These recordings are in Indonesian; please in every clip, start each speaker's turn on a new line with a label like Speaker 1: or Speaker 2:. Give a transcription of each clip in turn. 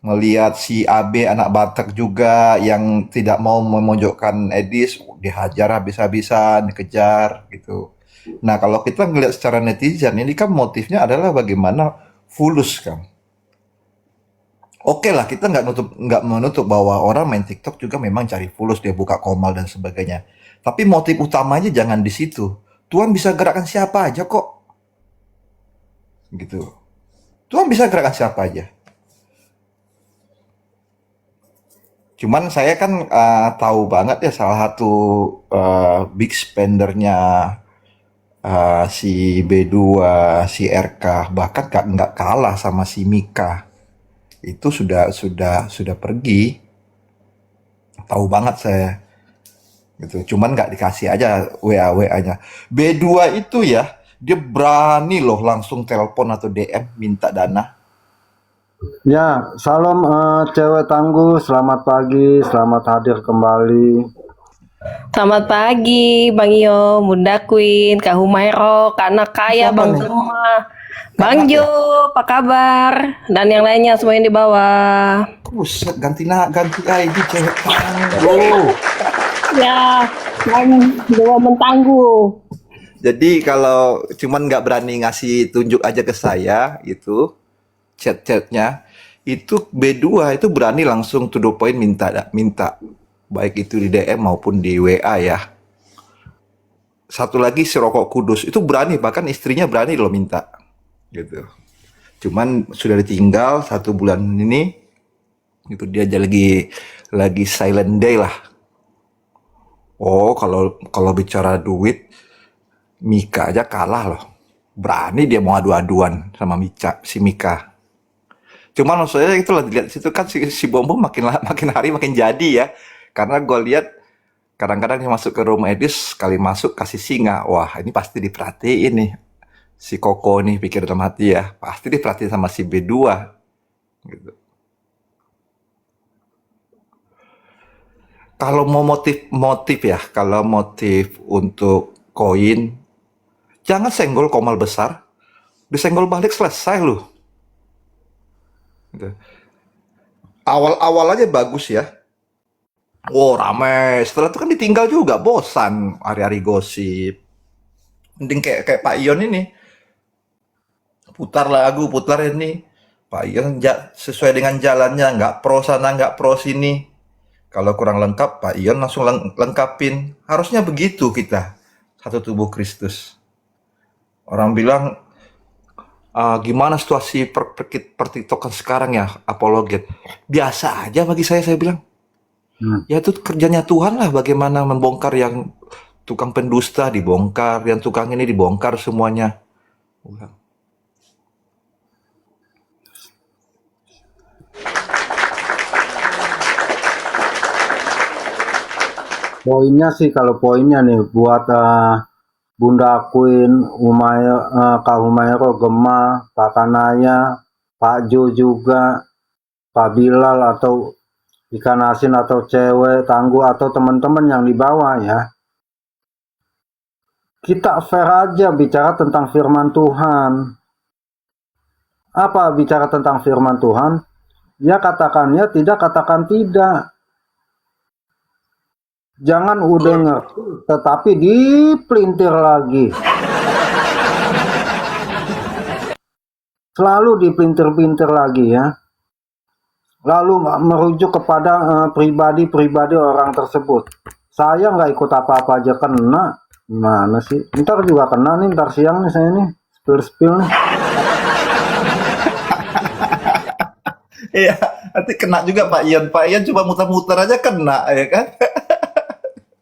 Speaker 1: ngelihat si AB anak Batak juga yang tidak mau memojokkan Edis, dihajar habis-habisan, dikejar gitu. Nah, kalau kita ngelihat secara netizen, ini kan motifnya adalah bagaimana fulus kan. Oke lah, kita nggak menutup bahwa orang main TikTok juga memang cari fulus, dia buka komal dan sebagainya. Tapi motif utamanya jangan di situ. Tuhan bisa gerakan siapa aja kok, gitu. Tuhan bisa gerakan siapa aja. Cuman saya kan tahu banget ya salah satu big spendernya si B2, si RK, bahkan nggak kalah sama si Mika. Itu sudah pergi. Tahu banget saya gitu. Cuman nggak dikasih aja WA-WA-nya. B2 itu ya, dia berani loh langsung telepon atau DM minta dana.
Speaker 2: Ya, salam cewek tangguh, selamat pagi, selamat hadir kembali.
Speaker 3: Selamat pagi, Bang Iyo, Bunda Queen, Kak Humairo, Kak Anak Kaya,
Speaker 1: Siapa
Speaker 3: Bang
Speaker 1: nih?
Speaker 3: Zuma,
Speaker 1: Kak
Speaker 3: Bang
Speaker 1: Nat
Speaker 3: Jo,
Speaker 1: ya?
Speaker 3: apa kabar? Dan yang lainnya semua yang di bawah.
Speaker 1: Buset, ganti ID cewek tangguh.
Speaker 3: Ya, Bang Dewa Mentangguh.
Speaker 1: Jadi kalau cuman nggak berani ngasih tunjuk aja ke saya itu chat-chatnya itu B2 itu berani langsung to the point minta baik itu di DM maupun di WA ya. Satu lagi si Rokok Kudus itu berani bahkan istrinya berani loh minta gitu. Cuman sudah ditinggal 1 bulan ini itu dia aja lagi silent day lah. Oh kalau kalau bicara duit Mika aja kalah loh. Berani dia mau adu-aduan sama si Mika. Cuman maksudnya itu lah dilihat situ kan si Bom Bom makin hari makin jadi ya. Karena gue lihat kadang-kadang dia masuk ke rumah Edis sekali masuk kasih singa. Wah, ini pasti diperhatiin nih. Si Koko nih pikir dalam hati ya. Pasti diperhatiin sama si B2 gitu. Kalau mau motif ya, kalau motif untuk koin, jangan senggol komal besar. Disenggol balik selesai loh. Gitu. Awal-awal aja bagus ya. Oh rame, setelah itu kan ditinggal juga, bosan hari-hari gosip. Mending kayak Pak Ion ini, putar lagu, putar ini. Pak Ion sesuai dengan jalannya, nggak pro sana, nggak pro sini. Kalau kurang lengkap, Pak Ion langsung lengkapin. Harusnya begitu kita, satu tubuh Kristus. Orang bilang, gimana situasi pertiktokan sekarang ya, apologet. Biasa aja bagi saya bilang. Ya itu kerjanya Tuhan lah bagaimana membongkar yang tukang pendusta dibongkar, yang tukang ini dibongkar semuanya.
Speaker 2: Poinnya sih kalau poinnya nih buat Bunda Queen, Kak Humairo, Gema, Pak Kanaya, Pak Jo juga, Pak Bilal atau ikan asin atau cewek tangguh atau teman-teman yang di bawah ya. Kita fair aja bicara tentang firman Tuhan. Apa bicara tentang firman Tuhan? Ya katakan ya, tidak katakan tidak. Jangan udah ngerti, tetapi dipelintir lagi. Selalu dipelintir-pelintir lagi ya. Lalu merujuk kepada pribadi-pribadi orang tersebut. Saya nggak ikut apa-apa aja kena. Mana sih? Ntar juga kena nih, ntar siang nih saya nih. Spill-spill nih.
Speaker 1: Iya, nanti kena juga Pak Ion. Pak Ion cuma muter-muter aja kena ya kan.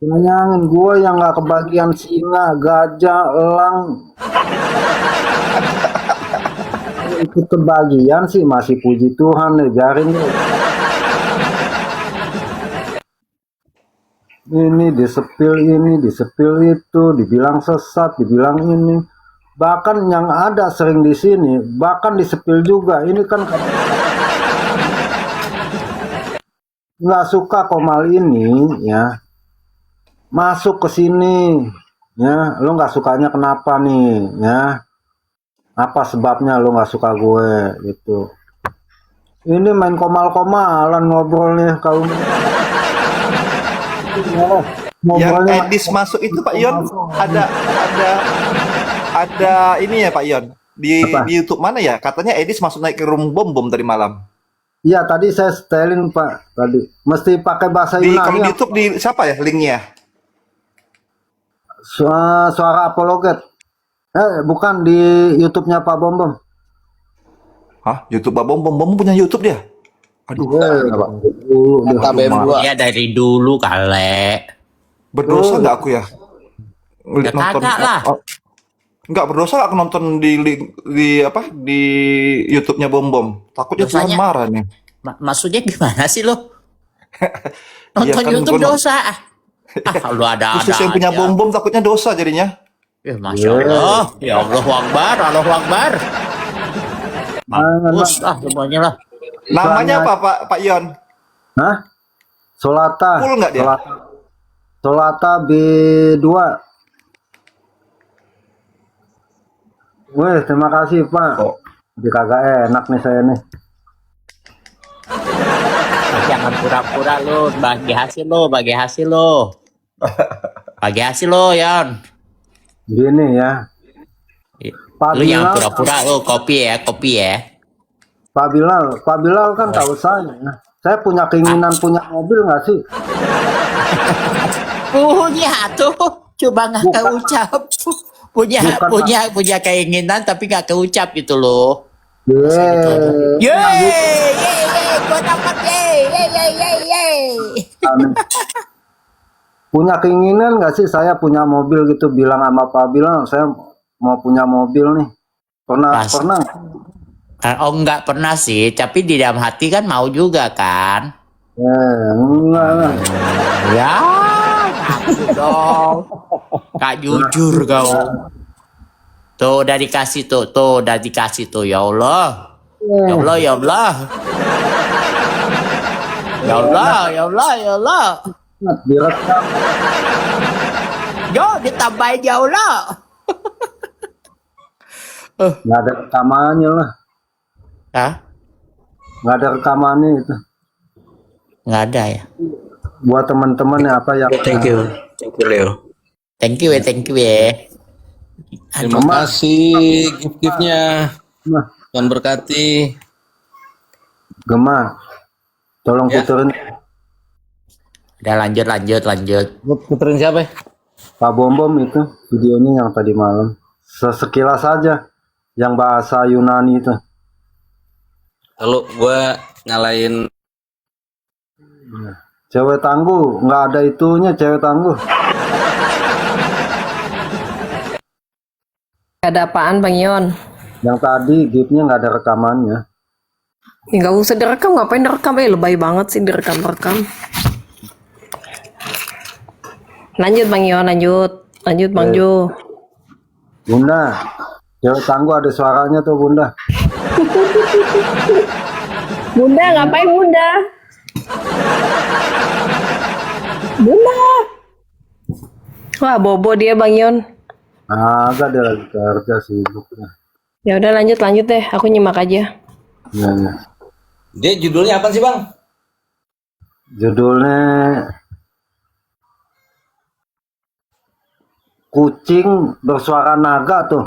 Speaker 2: Bayangin gue yang nggak kebagian singa, gajah, elang. Ikut kebagian sih masih puji Tuhan nih, jaring nih. Ini disepil itu, dibilang sesat, dibilang ini. Bahkan yang ada sering di sini, bahkan disepil juga. Ini kan nggak suka Komal ini, ya. Masuk ke sini, ya. Lo nggak sukanya kenapa nih, ya? Apa sebabnya lo nggak suka gue, gitu. Ini main komal-komalan ngobrolnya kalau
Speaker 1: Yang
Speaker 2: ngobrolnya main
Speaker 1: Edis masuk itu Pak Yon, ada ini ya Pak Yon. Di
Speaker 2: apa?
Speaker 1: YouTube mana ya? Katanya Edis masuk naik ke room bom tadi malam.
Speaker 2: Iya tadi saya setelin Pak tadi. Mesti pakai bahasa
Speaker 1: Di kalau
Speaker 2: Yunani.
Speaker 1: di YouTube di siapa ya linknya?
Speaker 2: Suara apologet. Bukan di YouTube-nya Pak Bom Bom.
Speaker 1: Hah? YouTube Pak Bom Bom Bom punya YouTube dia? Aduh,
Speaker 2: Pak. Dulu deh.
Speaker 4: Kata BM2.
Speaker 5: Ya dari dulu kale.
Speaker 1: berdosa nggak aku ya?
Speaker 5: Ya
Speaker 1: Nonton
Speaker 5: kagak lah.
Speaker 1: nggak berdosa nggak aku nonton di apa di YouTube-nya Bom Bom. Takutnya Tuhan
Speaker 5: Dosanya-
Speaker 1: marah nih.
Speaker 5: Maksudnya gimana sih lo?
Speaker 1: Iya
Speaker 5: Nonton
Speaker 1: kan,
Speaker 5: YouTube
Speaker 1: gua
Speaker 5: dosa. Lu ada
Speaker 1: khusus yang punya
Speaker 5: aja.
Speaker 1: Bom Bom takutnya dosa jadinya.
Speaker 5: Ya Masya Allah. Ya Allah Akbar. Allah Akbar. Mampus lah semuanya lah.
Speaker 1: Namanya apa Pak Yon?
Speaker 2: Hah? Solata.
Speaker 1: Full nggak dia?
Speaker 2: Solata B2. Wih, terima kasih Pak.
Speaker 1: Oh.
Speaker 2: Jadi kagak enak nih saya nih.
Speaker 5: Jangan pura-pura lo. Bagi hasil lo. Bagi hasil lo. Bagi hasil lo Yon.
Speaker 2: Gini ya. Pak
Speaker 5: Lu jangan
Speaker 2: Bilal,
Speaker 5: pura-pura lo. Kopi ya. Kopi ya.
Speaker 2: Pak Bilal kan tahu saya. Saya punya keinginan punya mobil nggak sih?
Speaker 5: Punya tuh. Coba nggak
Speaker 2: Bukan.
Speaker 5: keucap. Punya
Speaker 2: Bukan,
Speaker 5: punya keinginan tapi nggak keucap gitu loh.
Speaker 2: Yeay.
Speaker 5: Yeay, gua dapat yeay.
Speaker 2: Aneh. Punya keinginan nggak sih saya punya mobil gitu, bilang sama Pak Bilal saya mau punya mobil nih. Pernah
Speaker 5: Pas.
Speaker 2: pernah
Speaker 5: Oh nggak pernah sih, tapi di dalam hati kan mau juga kan?
Speaker 2: enggak lah.
Speaker 5: Ya, ngaku dong. Kak jujur kau. Tuh udah dikasih tuh udah dikasih tuh ya Allah. Ya Allah, ya Allah. Ya Allah, ya Allah, ya Allah.
Speaker 2: Direkam.
Speaker 5: Yo, ditambahin ya Allah.
Speaker 2: Nggak ada rekamannya lah,
Speaker 5: Hah?
Speaker 2: nggak ada rekamannya itu.
Speaker 5: Nggak ada ya.
Speaker 2: Buat teman-teman ya apa yang
Speaker 4: Thank you Leo.
Speaker 5: Thank you ya.
Speaker 4: Terima kasih gift-giftnya.
Speaker 2: Nah,
Speaker 4: Tuhan berkati.
Speaker 2: Gema, tolong
Speaker 4: Ya.
Speaker 2: puterin
Speaker 5: Udah lanjut.
Speaker 4: Puterin siapa ya?
Speaker 2: Pak Bom Bom itu videonya yang tadi malam. Sekilas saja yang bahasa Yunani itu.
Speaker 4: Lalu gue nyalain
Speaker 2: Cewek tangguh, nggak ada itunya cewek tangguh.
Speaker 3: Ada apaan Bang Yon?
Speaker 2: Yang tadi giftnya nggak ada rekamannya.
Speaker 3: Ya nggak usah direkam, ngapain direkam? Lebay banget sih direkam-rekam. Lanjut Bang Yon, lanjut Bang Jo.
Speaker 2: Bunda, cewek tangguh ada suaranya tuh Bunda.
Speaker 3: Bunda ngapain Bunda? Bunda. Wah bobo dia Bang Yon.
Speaker 2: Agak dia lagi kerja sibuknya.
Speaker 3: Ya udah lanjut deh, aku nyimak aja.
Speaker 2: Ya, ya.
Speaker 4: dia judulnya apa sih bang?
Speaker 2: Judulnya Kucing Bersuara Naga tuh.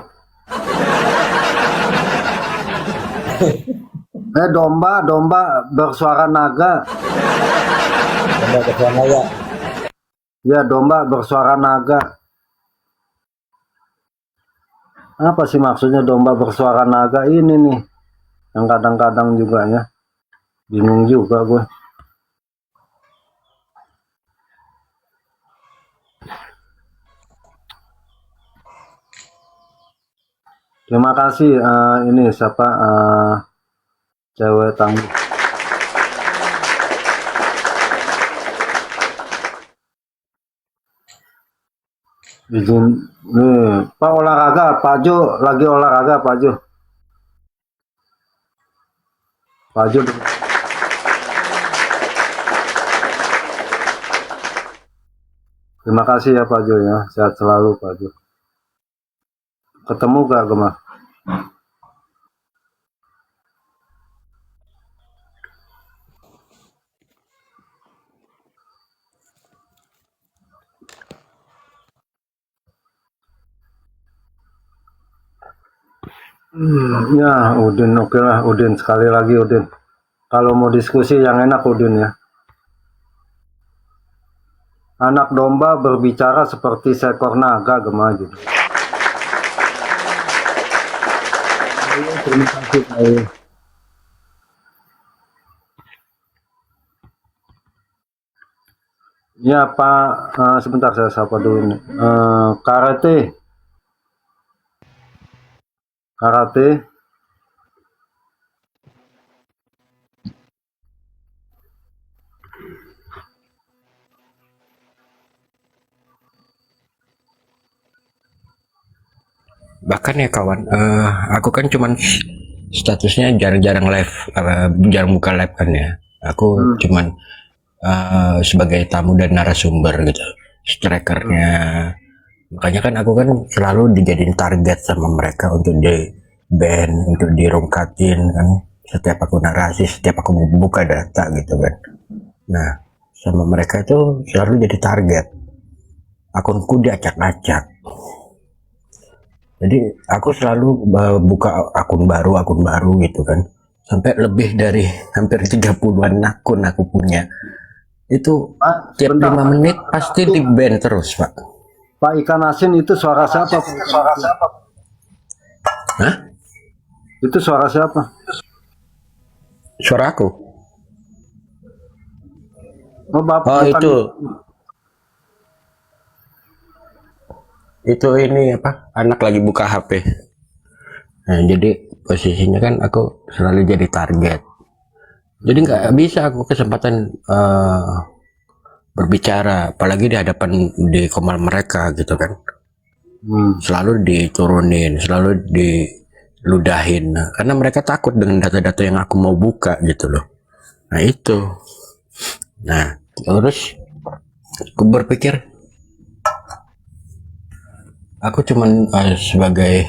Speaker 2: Domba bersuara naga. Ya, domba bersuara naga. Apa sih maksudnya domba bersuara naga ini nih? Yang kadang-kadang juga ya. Bingung juga gue. Terima kasih ini siapa cewek tangguh. Izin nih Pak olahraga, Pak Jo lagi olahraga Pak Jo. Pak Jo. Terima kasih ya Pak Jo ya, sehat selalu Pak Jo. Ketemu gak Gemma? Ya, Udin, oke lah, Udin. Sekali lagi, Udin. Kalau mau diskusi yang enak, Udin ya. Anak domba berbicara seperti seekor naga, gemaju. Terima kasih, Pak. Ya, Pak. Sebentar saya sapa dulu nih. Karate, karate.
Speaker 6: Bahkan ya kawan, aku kan cuman statusnya jarang-jarang live, jarang buka live kan ya. Aku cuman sebagai tamu dan narasumber gitu, strikernya. Makanya kan aku kan selalu dijadiin target sama mereka untuk di ban, untuk dirongkatin kan. Setiap aku narasi, setiap aku buka data gitu kan. Nah, sama mereka itu selalu jadi target. Akunku diacak-acak. Jadi aku selalu buka akun baru gitu kan. Sampai lebih dari hampir 30-an akun aku punya. Itu
Speaker 2: Pak,
Speaker 6: tiap
Speaker 2: sebentar,
Speaker 6: 5
Speaker 2: Pak.
Speaker 6: menit pasti di ban terus, Pak.
Speaker 2: Pak, ikan asin itu suara siapa?
Speaker 6: Hah?
Speaker 2: Itu suara siapa?
Speaker 6: Suara aku?
Speaker 2: Oh, Bapak,
Speaker 6: Oh,
Speaker 2: bukan.
Speaker 6: itu ini apa? Anak lagi buka HP. Nah, jadi posisinya kan aku selalu jadi target. Jadi nggak bisa aku kesempatan berbicara, apalagi di hadapan di komal mereka gitu kan. Selalu diturunin, selalu diludahin. Nah, karena mereka takut dengan data-data yang aku mau buka gitu loh. Nah itu. Nah terus aku berpikir, aku cuman sebagai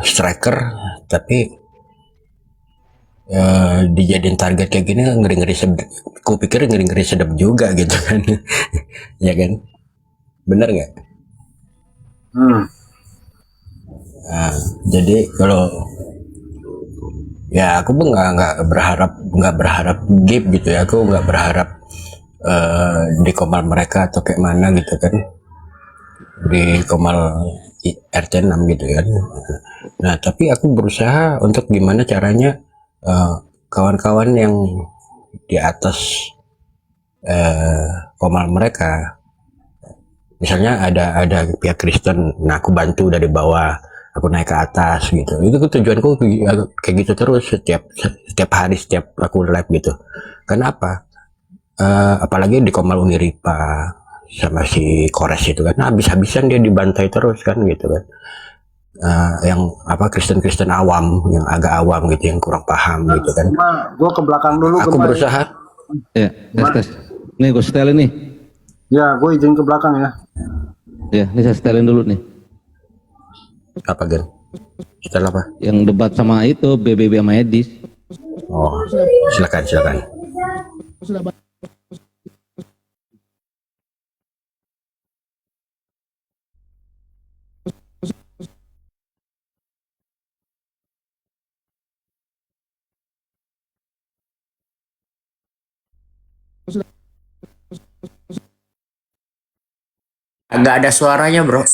Speaker 6: striker, tapi dijadiin target kayak gini ngeri-ngeri sedap. Aku pikir ngeri-ngeri sedap juga gitu kan. Ya kan, bener nggak? Nah, jadi kalau ya aku pun nggak berharap give gitu ya, aku nggak berharap di komal mereka atau kayak mana gitu kan, di komal RT 6 gitu kan. Nah tapi aku berusaha untuk gimana caranya kawan-kawan yang di atas komal mereka, misalnya ada pihak Kristen, nah aku bantu dari bawah, aku naik ke atas gitu. Itu tujuanku kayak gitu terus, setiap hari, setiap aku live gitu. Kenapa? Apalagi di Komal Uniripa sama si Kores itu kan, habis-habisan dia dibantai terus kan gitu kan. Yang apa, Kristen-Kristen awam, yang agak awam gitu, yang kurang paham gitu kan.
Speaker 2: Gue ke belakang dulu.
Speaker 6: Aku
Speaker 2: Gemma.
Speaker 6: berusaha.
Speaker 4: Ya, tes. Nih gue setelin nih.
Speaker 2: Ya, gue izin ke belakang ya.
Speaker 4: Ya, ini saya setelin dulu nih.
Speaker 6: Apa Gen? Setelah apa?
Speaker 4: Yang debat sama itu BBB sama Edis.
Speaker 6: Oh, silakan. Nggak ada suaranya bro.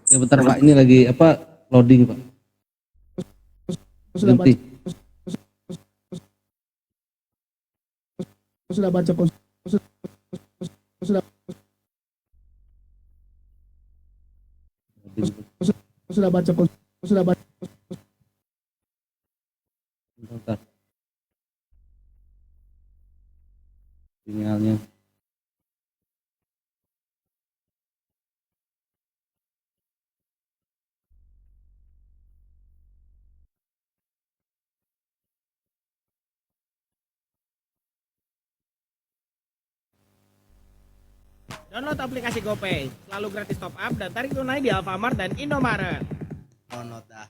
Speaker 4: Ya bentar Pak, ini lagi apa loading Pak. Berhenti.
Speaker 7: Sudah baca sudah baca
Speaker 4: Bentar. Sinyalnya.
Speaker 7: Download aplikasi GoPay, selalu gratis top up dan tarik tunai di Alfamart dan Indomaret.
Speaker 5: Download dah.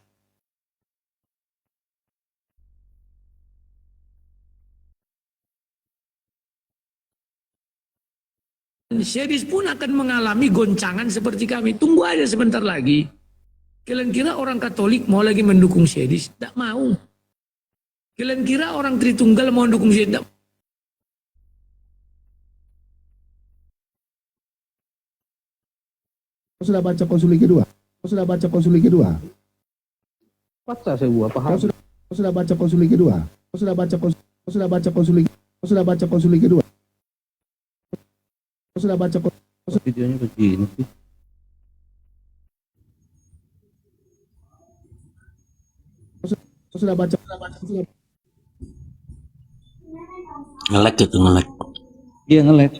Speaker 8: Series pun akan mengalami goncangan seperti kami. Tunggu aja sebentar lagi. Kalian kira orang Katolik mau lagi mendukung Syedis? Tidak mau. Kalian kira orang Tritunggal mau mendukung Syedis? Tidak.
Speaker 9: Kau sudah baca konsuli kedua? Kau sudah baca konsuli kedua?
Speaker 4: Baca saya buat paham.
Speaker 9: Kau sudah baca konsuli kedua? Kau sudah baca konsuli? Kau sudah baca konsuli? Kau sudah baca konsuli kedua? Kau sudah baca konsuli?
Speaker 4: Videonya begini sih.
Speaker 9: Kau sudah baca?
Speaker 5: Ngelek gitu, ngelek.
Speaker 4: Iya nge-lag.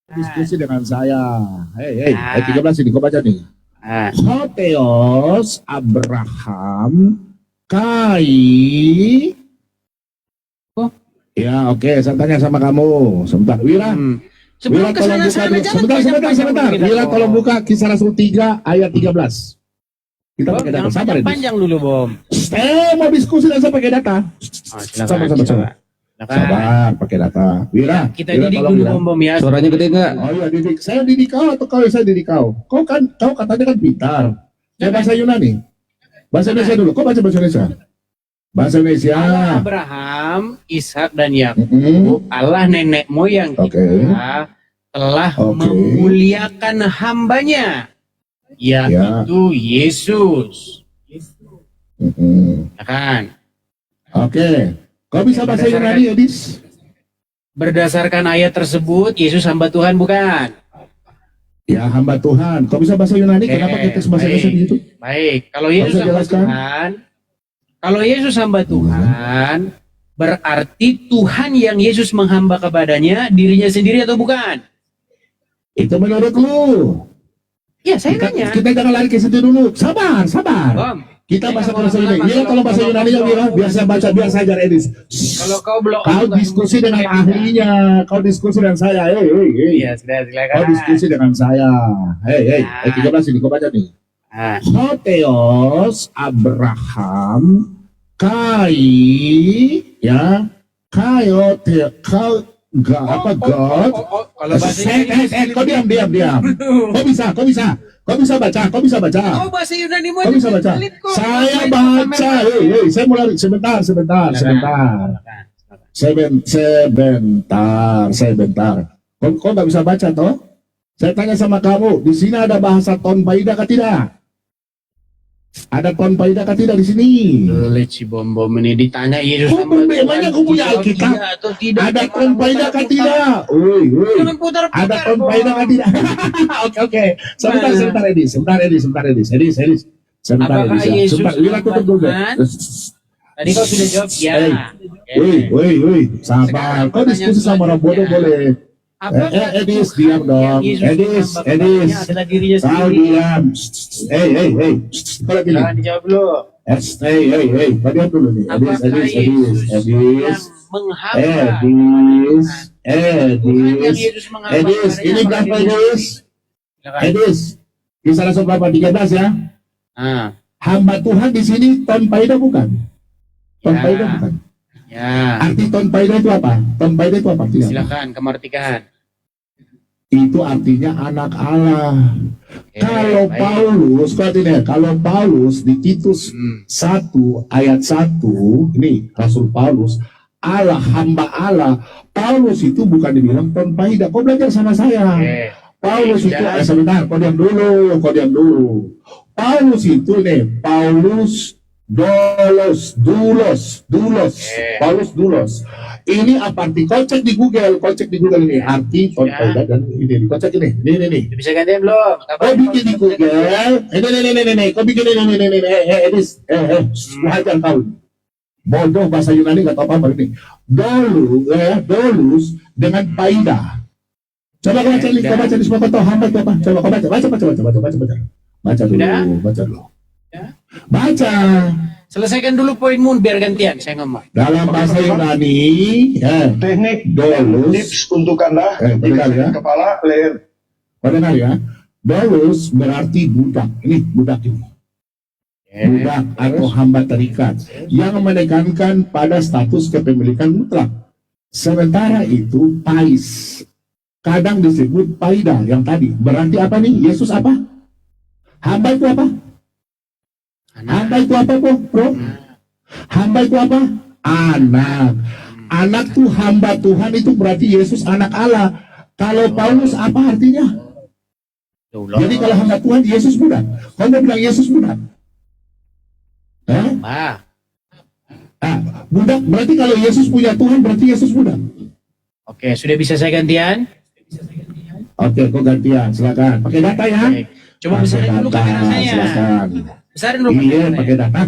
Speaker 9: Diskusi dengan saya. Hei, ayat 13 ini kau baca nih.
Speaker 5: Ah.
Speaker 9: Hoteos Abraham Kai. Oh, ya oke, saya tanya sama kamu. Sebentar, Wira.
Speaker 8: Sebelum
Speaker 9: Wira tolong buka dulu. Sebentar. Wira tolong buka Kisah Rasul 3 ayat 13. Kita pakai data. Sabar ini.
Speaker 7: Panjang dulu, Bom.
Speaker 9: Saya mau diskusi dan saya pakai data. Sama. Sabar, pakai data. Wira,
Speaker 7: Kita
Speaker 9: Wira,
Speaker 7: didik
Speaker 9: tolong,
Speaker 7: dulu,
Speaker 9: Wira.
Speaker 7: Bom ya.
Speaker 4: Suaranya gede nggak?
Speaker 9: Oh iya, didik. Saya didik kau atau kau saya didik kau? Kau katanya kan pintar. Saya bahasa Yunani. Bahasa Indonesia dulu. Kau baca bahasa Indonesia. Bahasa Indonesia.
Speaker 7: Allah Abraham, Ishak dan Yakub,
Speaker 9: Mm-mm.
Speaker 7: Allah nenek moyang
Speaker 9: Oke.
Speaker 7: kita telah
Speaker 9: Oke.
Speaker 7: memuliakan hambanya, yaitu Yesus.
Speaker 9: Mm-mm.
Speaker 7: Ya kan?
Speaker 9: Oke. Kau bisa bahasa Yunani, Edis?
Speaker 7: Berdasarkan ayat tersebut, Yesus hamba Tuhan bukan?
Speaker 9: Ya, hamba Tuhan. Kau bisa bahasa Yunani?
Speaker 7: Oke,
Speaker 9: Kenapa kita bahasa
Speaker 7: baik.
Speaker 9: Indonesia di situ?
Speaker 7: Baik, kalau Yesus
Speaker 9: Bisa
Speaker 7: hamba
Speaker 9: jelaskan?
Speaker 7: Tuhan, kalau Yesus hamba Tuhan, berarti Tuhan yang Yesus menghamba kepadanya dirinya sendiri atau bukan?
Speaker 9: Itu menurut lu.
Speaker 7: Ya, saya
Speaker 9: Kita,
Speaker 7: nanya.
Speaker 9: kita jangan lari ke situ dulu. Sabar.
Speaker 7: Bom,
Speaker 9: Kita
Speaker 7: Saya
Speaker 9: bahasa
Speaker 7: nggak
Speaker 9: bahasa
Speaker 7: mau
Speaker 9: Yunani.
Speaker 7: lama,
Speaker 9: Iya, kalau bahasa
Speaker 7: kalau-
Speaker 9: Yunani ya, Wira. Biar saya baca, biar saya ajar Edis.
Speaker 7: kalau kau belum
Speaker 9: Kau diskusi dengan ahlinya. Kau diskusi dengan saya. Hei.
Speaker 7: Iya, silakan.
Speaker 9: Kau diskusi dengan saya. Hei. Ayat 13 ini kau baca nih.
Speaker 7: Ah,
Speaker 9: Hoteos Abraham Kai ya kau God
Speaker 7: kalau bahasa Yunani,
Speaker 9: kau diam kau bisa baca
Speaker 7: kau bahasa Yunani
Speaker 9: kau bisa baca saya baca saya mulai sebentar kau nggak bisa baca toh saya tanya sama kamu di sini ada bahasa ton paida kah tidak? Ada ton paida kah tidak di sini?
Speaker 7: Sulit si Bom ini ditanya Yesus
Speaker 9: Oh,
Speaker 7: hamba
Speaker 9: memangnya
Speaker 7: Tuhan,
Speaker 9: kau punya
Speaker 7: dijawab
Speaker 9: Alkitab?
Speaker 7: iya atau tidak?
Speaker 9: Ada
Speaker 7: Jangan
Speaker 9: ton paida kah
Speaker 7: putar-putar.
Speaker 9: tidak? Woi.
Speaker 7: Jangan putar-putar,
Speaker 9: Ada ton
Speaker 7: Bom.
Speaker 9: paida kah tidak? Oke. Sebentar Edis. Sebentar
Speaker 7: Apakah
Speaker 9: Edis ya.
Speaker 7: Yesus
Speaker 9: Sebentar, Wira tutup dulu.
Speaker 7: Tuhan? Tadi kau sudah jawab ya.
Speaker 9: Woi. Sabar. Kau diskusi sama orang bodoh boleh.
Speaker 7: Apakah
Speaker 9: Edis,
Speaker 7: Tuhan
Speaker 9: diam dong.
Speaker 7: yang Yesus
Speaker 9: Edis.
Speaker 7: hamba kepadanya adalah dirinya
Speaker 9: Kau
Speaker 7: sendiri?
Speaker 9: diam. Hei. Kau lagi
Speaker 7: Jangan dijawab dulu.
Speaker 9: Hei. Kau diam dulu nih.
Speaker 7: Apakah Yesus yang menghamba
Speaker 9: Edis, ini berapa Edis? Edis, Kisah Rasul berapa? 13 ya?
Speaker 7: Ah,
Speaker 9: Hamba Tuhan di sini ton paida bukan? Ton
Speaker 7: Ya.
Speaker 9: paida bukan?
Speaker 7: ya.
Speaker 9: Arti ton paida itu apa? Ton paida itu apa? Artinya?
Speaker 7: Silakan kemerdekaan.
Speaker 9: Itu artinya anak Allah.
Speaker 7: Oke,
Speaker 9: Kalau
Speaker 7: baik.
Speaker 9: Paulus, kalau Paulus di Titus
Speaker 7: Hmm.
Speaker 9: 1 ayat 1, ini Rasul Paulus, Allah, hamba Allah. Paulus itu bukan dibilang ton paida. Kau belajar sama saya. Paulus itu, sebentar, kau diam dulu. Paulus itu nih, Paulus Dulos. Paulus Dulos. Ini apa arti? Kau cek di Google ini arti ton paida dan ini. Kau cek ini.
Speaker 7: Bisa gantian belum?
Speaker 9: Kau bikin di Google. Ini. Kau bikin ini. Hajar kau. Bodoh bahasa Yunani nggak tahu apa ini. Dolus dengan paida. Coba kau baca di semua kau tahu hamba itu apa? Coba kau baca. Baca dulu. Baca.
Speaker 7: Selesaikan dulu poinmu biar gantian saya ngomong.
Speaker 9: Dalam bahasa Yunani, teknik dolus. Tips untuk Anda. Dengar ya. Kepala, leher. Kau dengar ya. Dolus berarti budak. Ini budak ini. Budak atau hamba terikat yang menekankan pada status kepemilikan mutlak. Sementara itu pais kadang disebut paida yang tadi. Berarti apa nih? Yesus apa? Hamba itu apa? Hamba itu apa, bro? Hamba itu apa? Anak. Anak tuh hamba Tuhan, itu berarti Yesus anak Allah. Kalau Paulus apa artinya? Jadi kalau hamba Tuhan, Yesus budak. Kau mau bilang Yesus budak? Budak berarti kalau Yesus punya Tuhan berarti Yesus budak.
Speaker 7: Oke, sudah bisa saya gantian?
Speaker 9: Oke, kau gantian, silakan. Pakai data ya.
Speaker 7: Oke. Coba besarin dulu kamera saya.
Speaker 9: Silakan.
Speaker 7: Besarin dulu
Speaker 9: Iya,
Speaker 7: kamera
Speaker 9: pakai
Speaker 7: saya.
Speaker 9: data.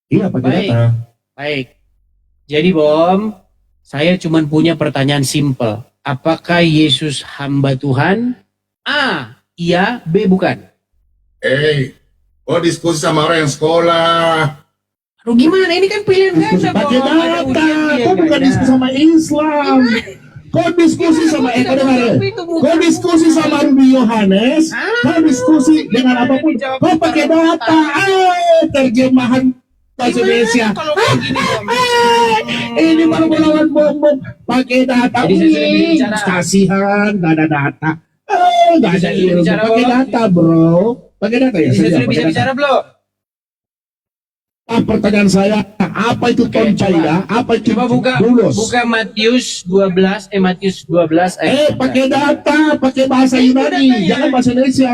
Speaker 9: Iya, pakai
Speaker 7: Baik.
Speaker 9: data.
Speaker 7: Baik. Jadi Bom, saya cuma punya pertanyaan simpel. Apakah Yesus hamba Tuhan? A, iya, B, bukan.
Speaker 9: Kau diskusi sama orang yang sekolah.
Speaker 7: Aduh gimana, ini kan pilihan ganda
Speaker 9: Pakai
Speaker 7: Bom. Ada
Speaker 9: data.
Speaker 7: ujian pilihan
Speaker 9: Kau bukan
Speaker 7: ganda.
Speaker 9: diskusi sama Islam. Kau diskusi sama kau dengar ya? Kau diskusi sama Rudy Yohanes. Kau diskusi dengan apapun. Kau pakai data. Terjemahan bahasa Indonesia.
Speaker 7: Kalau kayak gini, Bom.
Speaker 9: Ini baru melawan bom. Pakai data.
Speaker 7: Jadi saya sudah bicara.
Speaker 9: Kasihan, gak ada data. Gak ada
Speaker 7: Jadi saya sudah
Speaker 9: ilmu.
Speaker 7: bicara,
Speaker 9: Pakai
Speaker 7: Bom.
Speaker 9: data, bro. Pakai data ya.
Speaker 7: Jadi saya sudah
Speaker 9: Pakai
Speaker 7: bisa
Speaker 9: data.
Speaker 7: bicara belum?
Speaker 9: Pertanyaan saya, apa itu ton paida? Apa itu
Speaker 7: Coba
Speaker 9: dulos?
Speaker 7: buka Matius 12 ayat 3.
Speaker 9: Pakai data, pakai bahasa
Speaker 7: Itu
Speaker 9: Yunani,
Speaker 7: datanya.
Speaker 9: jangan bahasa Indonesia.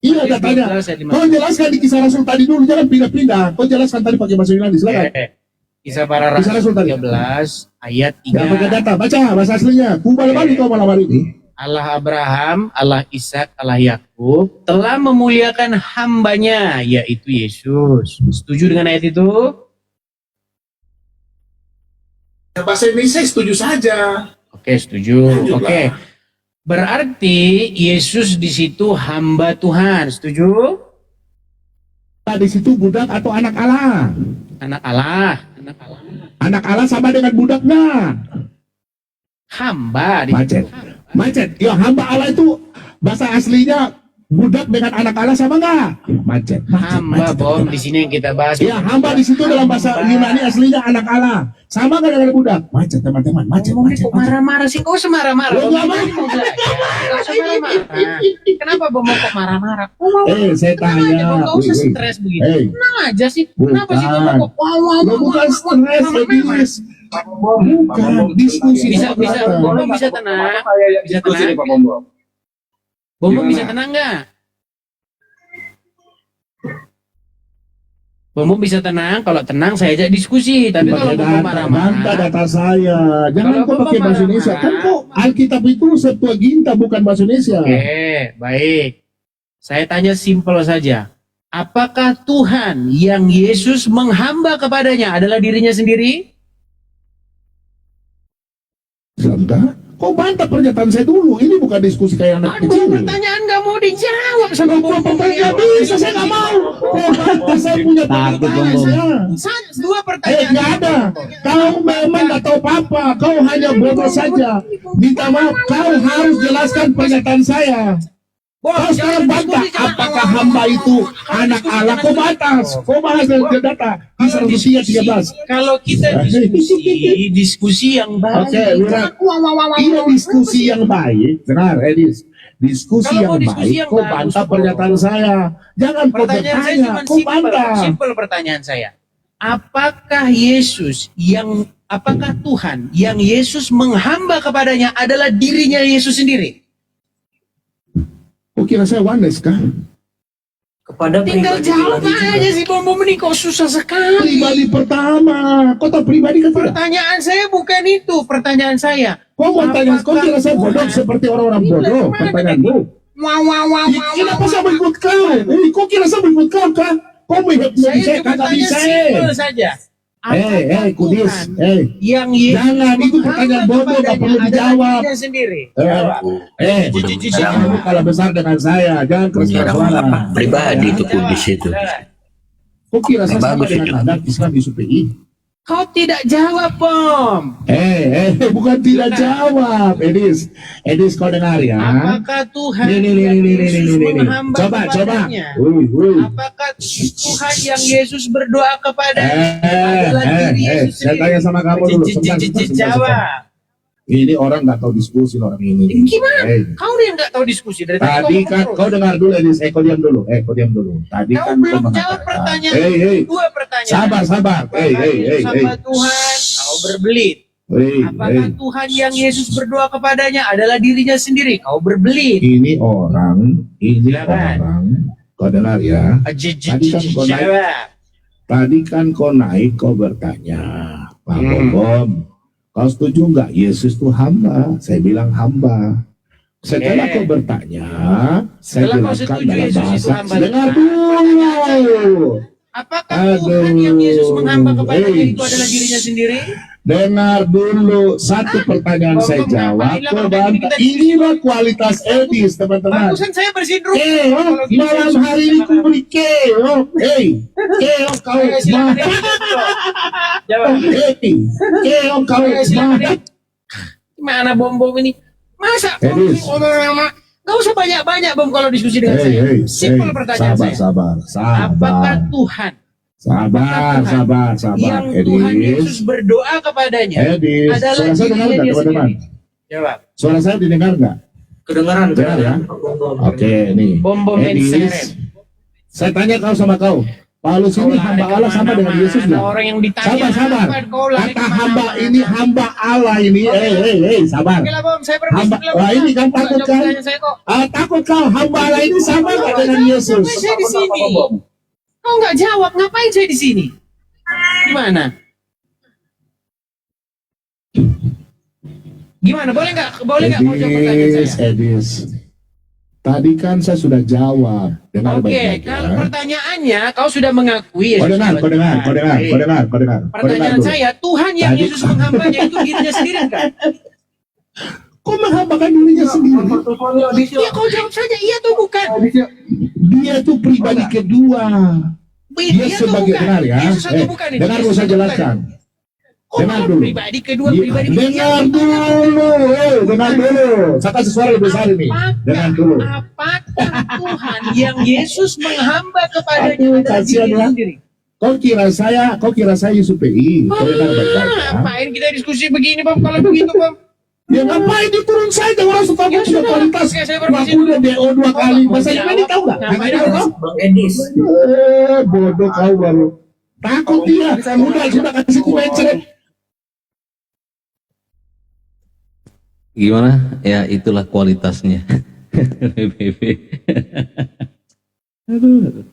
Speaker 9: Iya
Speaker 7: Matius
Speaker 9: datanya.
Speaker 7: 12 ayat 15.
Speaker 9: Kau jelaskan di Kisah Rasul tadi dulu, jangan pindah-pindah. Kau jelaskan tadi pakai bahasa Yunani, silakan.
Speaker 7: Kisah para
Speaker 9: Kisah Rasul
Speaker 7: Rasul
Speaker 9: tadi.
Speaker 7: 13 ayat
Speaker 9: Jangan pakai
Speaker 7: 3.
Speaker 9: data, baca bahasa aslinya. Kubal balik kau malam hari ini.
Speaker 7: Allah Abraham, Allah Ishak, Allah Yakub telah memuliakan hambanya, yaitu Yesus. Setuju dengan ayat itu?
Speaker 9: Bahasa Indonesia setuju saja.
Speaker 7: Oke, setuju. Oke. Berarti Yesus di situ hamba Tuhan. Setuju?
Speaker 9: Di situ budak atau anak Allah?
Speaker 7: Anak Allah. Anak Allah.
Speaker 9: Anak Allah sama dengan budaknya.
Speaker 7: Hamba.
Speaker 9: Macet. Ya hamba Allah itu bahasa aslinya budak dengan anak Allah sama nggak? Macet.
Speaker 7: Hamba, Bom. Di sini yang kita bahas.
Speaker 9: Ya hamba di situ dalam bahasa Yunani aslinya anak Allah. Sama nggak dengan budak? Macet teman-teman. Macet.
Speaker 7: Kok marah-marah sih? Kok usah marah-marah?
Speaker 9: Lo nggak mau?
Speaker 7: Nggak usah marah-marah. Kenapa Bom kok marah-marah? Kok mau?
Speaker 9: Saya
Speaker 7: Tenang aja,
Speaker 9: tanya.
Speaker 7: Bom. Nggak usah stres begitu. Tenang aja sih. Kenapa sih Bom kok
Speaker 9: Lo bukan stres, Edis. Bukan diskusi.
Speaker 7: Bisa Bom bisa tenang. Bisa tenang. Bom bisa tenang nggak? Bom bisa tenang. Kalau tenang saya ajak diskusi. Tapi kalau Bom
Speaker 9: Bantah
Speaker 7: marah-marah.
Speaker 9: data saya. Jangan
Speaker 7: Kalau
Speaker 9: kau
Speaker 7: Bapak
Speaker 9: pakai bahasa Indonesia. Kan
Speaker 7: marah-marah.
Speaker 9: kok Alkitab itu Septuaginta bukan bahasa Indonesia.
Speaker 7: Oke, baik. Saya tanya simpel saja. Apakah Tuhan yang Yesus menghamba kepadanya adalah dirinya sendiri?
Speaker 9: Enggak. Kau bantah pernyataan saya dulu. Ini bukan diskusi kayak anak
Speaker 7: Aduh,
Speaker 9: kecil.
Speaker 7: pertanyaan nggak mau dijawab sama
Speaker 9: Gua nggak bisa, saya nggak mau. Kau bantah, saya punya pertanyaan saya.
Speaker 7: Dua
Speaker 9: Eh,
Speaker 7: pertanyaan.
Speaker 9: nggak ada. Kau memang nggak tahu apa-apa. Kau hanya bodoh saja. Minta maaf, kau harus jelaskan pernyataan saya. Kau sekarang bantah, apakah hamba itu anak Allah? Kau batas. Kau bahas dari data. Kisah Rusia 13.
Speaker 7: Kalau kita diskusi yang baik.
Speaker 9: Oke, Wira. Ini diskusi yang baik. Dengar, Edis. Diskusi
Speaker 7: Kalau mau
Speaker 9: yang
Speaker 7: diskusi
Speaker 9: baik.
Speaker 7: yang
Speaker 9: Kau
Speaker 7: bagus,
Speaker 9: bantah
Speaker 7: Bro.
Speaker 9: pernyataan saya. Jangan kau
Speaker 7: Pertanyaan saya
Speaker 9: bertanya.
Speaker 7: cuma
Speaker 9: Kau bantah.
Speaker 7: simpel pertanyaan saya. Apakah Yesus yang apakah Tuhan yang Yesus menghamba kepadanya adalah dirinya Yesus sendiri?
Speaker 9: Kok kira saya oneness kah?
Speaker 8: Kepada
Speaker 7: Tinggal jawab aja sih bom ini, kok susah sekali.
Speaker 9: Pribadi pertama. Kok tahu pribadi kan tidak?
Speaker 7: Pertanyaan saya bukan itu, pertanyaan saya.
Speaker 9: Kok mau tanya, kok kira saya bodoh seperti orang-orang bodoh? Pertanyaanmu.
Speaker 7: Wow.
Speaker 9: Kenapa saya berikut kau? Kok kira saya berikut kau kah? Kok melihat
Speaker 7: Saya
Speaker 9: saya
Speaker 7: cuma
Speaker 9: kagak
Speaker 7: tanya
Speaker 9: bisa?
Speaker 7: simpel saja. Apakah
Speaker 9: Kudis.
Speaker 7: Tuhan yang Yesus
Speaker 9: Jangan, itu pertanyaan
Speaker 7: menghamba
Speaker 9: bodoh, nggak perlu
Speaker 7: kepadanya
Speaker 9: dijawab.
Speaker 7: adalah dirinya sendiri?
Speaker 9: Jangan lu kalah besar dengan saya. Jangan keras-keras suara.
Speaker 6: Menyerang pribadi itu Kudis itu.
Speaker 9: Kok kira saya sama
Speaker 6: Bagus
Speaker 9: dengan
Speaker 6: itu.
Speaker 9: anak Islam di SUPI?
Speaker 7: Kau tidak jawab, Bom.
Speaker 9: Bukan tidak jawab. Edis kau dengar ya.
Speaker 7: Apakah Tuhan
Speaker 9: Nih.
Speaker 7: yang Yesus menghamba
Speaker 9: Coba.
Speaker 7: kepadanya? Apakah Tuhan yang Yesus berdoa kepadanya adalah diri Yesus
Speaker 9: Saya tanya
Speaker 7: sendiri?
Speaker 9: sama kamu dulu. Sebentar.
Speaker 7: Jawab.
Speaker 9: Ini orang nggak tahu diskusi orang ini.
Speaker 7: Gimana? Kau nih yang nggak tahu diskusi dari tadi.
Speaker 9: Tadi kan kau dengar dulu Edis. Kau diam dulu. Tadi
Speaker 7: Kau
Speaker 9: kan
Speaker 7: belum
Speaker 9: kau
Speaker 7: jawab
Speaker 9: mengatakan.
Speaker 7: pertanyaan. Dua pertanyaan.
Speaker 9: Sabar.
Speaker 7: Apakah Yesus hamba Tuhan? Kau berbelit. Apakah Tuhan yang Yesus berdoa kepadanya adalah dirinya sendiri? Kau berbelit.
Speaker 9: Ini orang. Kau dengar ya. Tadi kan kau naik, kau bertanya, Pak Bom, kau setuju nggak Yesus itu hamba? Saya bilang hamba. Setelah kau bertanya, saya
Speaker 7: Setelah kau
Speaker 9: jelaskan
Speaker 7: setuju
Speaker 9: dalam
Speaker 7: Yesus itu
Speaker 9: bahasa.
Speaker 7: hamba.
Speaker 9: Dengar dulu.
Speaker 7: Apakah Tuhan yang Yesus menghamba kepadanya itu adalah dirinya sendiri?
Speaker 9: Dengar dulu. Satu pertanyaan saya jawab. Kau bantah. Inilah kualitas Edis, teman-teman.
Speaker 7: Bagusan saya bersindrom.
Speaker 9: Malam hari ini ku beri keok. Keok kau. Keok kau.
Speaker 7: Mana bom ini? Masa
Speaker 9: Edis.
Speaker 7: Gak usah banyak-banyak Bom kalau diskusi dengan saya. Simpel pertanyaan saya.
Speaker 9: Sabar.
Speaker 7: Apakah Tuhan
Speaker 9: Sabar.
Speaker 7: yang Tuhan Yesus berdoa kepadanya
Speaker 9: Edis.
Speaker 7: adalah
Speaker 9: Suara saya dengar
Speaker 7: dirinya
Speaker 9: nggak,
Speaker 7: dia
Speaker 9: teman-teman?
Speaker 7: sendiri? Jawab.
Speaker 9: Suara saya didengar nggak?
Speaker 8: kedengaran.
Speaker 9: Dengar ya? Oke, nih.
Speaker 7: Bom
Speaker 9: Edis.
Speaker 7: seret.
Speaker 9: Saya tanya kau sama kau. Paulus ini hamba Allah sama dengan Yesus
Speaker 7: Ada
Speaker 9: nggak?
Speaker 7: orang yang ditanya.
Speaker 9: Sabar.
Speaker 7: Kau lari
Speaker 9: Kata
Speaker 7: kemana-mana.
Speaker 9: hamba ini hamba Allah ini. Sabar.
Speaker 7: Oke lah Bom, saya permisi
Speaker 9: Hamba,
Speaker 7: dulu,
Speaker 9: wah
Speaker 7: Bom.
Speaker 9: ini kan
Speaker 7: Kalau
Speaker 9: takut
Speaker 7: jawab
Speaker 9: kan?
Speaker 7: pertanyaan saya kok.
Speaker 9: Takut kau hamba Allah ini sama nggak dengan Yesus?
Speaker 7: Ngapain saya di sini? Kau nggak jawab, ngapain saya di sini? Gimana? Gimana? Boleh nggak kau jawab pertanyaan saya?
Speaker 9: Edis. Tadi kan saya sudah jawab. Dengar
Speaker 7: Oke,
Speaker 9: baik-baik
Speaker 7: kalau
Speaker 9: ya.
Speaker 7: pertanyaannya kau sudah mengakui
Speaker 9: Kau
Speaker 7: Yesus
Speaker 9: dengar.
Speaker 7: sebagai Tuhan. Kau dengar pertanyaan
Speaker 9: dulu.
Speaker 7: saya, Tuhan yang
Speaker 9: Tadi-
Speaker 7: Yesus menghambanya itu dirinya sendiri kan?
Speaker 9: Kau menghambakan dirinya sendiri.
Speaker 7: Ya kau jawab saja, iya atau bukan?
Speaker 9: Dia tuh pribadi kedua. Dia
Speaker 7: Iya atau
Speaker 9: sebagai
Speaker 7: bukan?
Speaker 9: dengar ya.
Speaker 7: Yesus atau bukan itu?
Speaker 9: Dengar
Speaker 7: Yesus
Speaker 9: mau saya
Speaker 7: atau bukan?
Speaker 9: jelaskan.
Speaker 7: Kok
Speaker 9: Dengar
Speaker 7: malah
Speaker 9: dulu.
Speaker 7: pribadi kedua, pribadi ketiga?
Speaker 9: Dengar dulu. Dengar dulu. Saya kasih suara lebih besar ini. Dengar dulu.
Speaker 7: Apakah Tuhan yang Yesus menghamba kepadanya
Speaker 9: Aduh,
Speaker 7: adalah
Speaker 9: kasihan
Speaker 7: dirinya
Speaker 9: ya.
Speaker 7: sendiri?
Speaker 9: Kau kira saya SUPI. Kau dengar baik-baik ya.
Speaker 7: Ngapain kita diskusi begini, Bang? Kalau begitu, Bang.
Speaker 9: Ya ngapain diturun saja orang suka
Speaker 7: Ya
Speaker 9: punya
Speaker 7: sudah.
Speaker 9: kualitas.
Speaker 7: Oke, saya permisi.
Speaker 9: Aku udah DO 2 kali. Masa ini tahu nggak?
Speaker 7: Ngapain
Speaker 9: Nggak tahu kau?
Speaker 8: Bang Edis.
Speaker 9: Bodoh kau baru. Takut dia. Sudah kasih ku mencret.
Speaker 4: Gimana? Ya itulah kualitasnya. PBB. Aduh.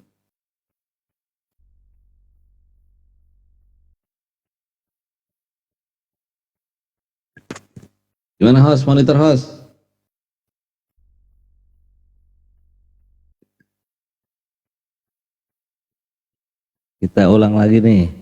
Speaker 4: Gimana host? Monitor host? Kita ulang lagi nih.